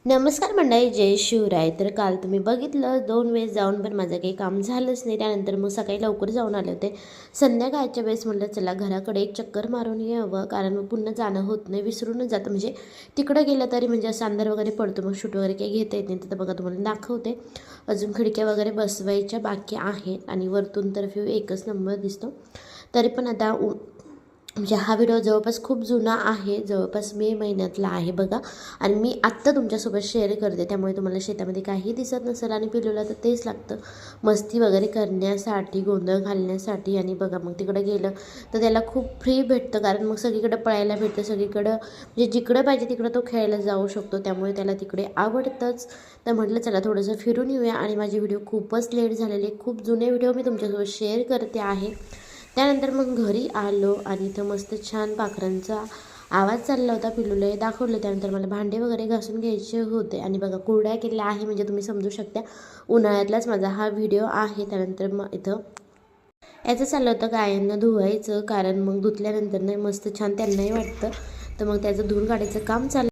नमस्कार मंडळी, जय शिवराय. तर काल तुम्ही बघितलं 2 वेळेस जाऊन पण माझं काही काम झालंच नाही. त्यानंतर मग सकाळी लवकर जाऊन आले होते. संध्याकाळच्या वेळेस म्हटलं चला घराकडे एक चक्कर मारून यावं, कारण मग पुन्हा जाणं होत नाही, विसरूनच जातं. म्हणजे तिकडं गेलं तरी म्हणजे असं अंधार वगैरे पडतो, मग शूट वगैरे काही घेता येत नाही. तर बघा तुम्हाला दाखवते, अजून खिडक्या वगैरे बसवायच्या बाकी आहेत आणि वरतून तर व्ह्यू एकच नंबर दिसतो. तरी पण आता म्हणजे हा व्हिडिओ जवळपास खूप जुना आहे, जवळपास मे महिन्यातला आहे बघा. आणि मी आत्ता तुमच्यासोबत शेअर करते, त्यामुळे तुम्हाला शेतामध्ये काही दिसत नसेल. आणि पिलूला तर तेच लागतं, मस्ती वगैरे करण्यासाठी, गोंधळ घालण्यासाठी. आणि बघा मग तिकडं गेलं तर त्याला खूप फ्री भेटतं, कारण मग सगळीकडं पळायला भेटतं, सगळीकडं म्हणजे जिकडं पाहिजे तिकडं तो खेळायला जाऊ शकतो, त्यामुळे त्याला तिकडे आवडतंच. तर म्हटलं चला थोडंसं फिरून येऊया. आणि माझे व्हिडिओ खूपच लेट झालेले, खूप जुने व्हिडिओ मी तुमच्यासोबत शेअर करते आहे. त्यानंतर मग घरी आलो आणि इथं मस्त छान पाखरांचा आवाज चालला होता, पिलूला दाखवलं. त्यानंतर मला भांडे वगैरे घासून घ्यायचे होते आणि बघा कुरड्या केल्या आहे, म्हणजे तुम्ही समजू शकता उन्हाळ्यातलाच माझा हा व्हिडिओ आहे. त्यानंतर मग इथं याचं चाललं होतं गायांना धुवायचं, कारण मग धुतल्यानंतर नाही मस्त छान त्यांनाही वाटतं, तर मग त्याचं धुवून काढायचं काम चाललं.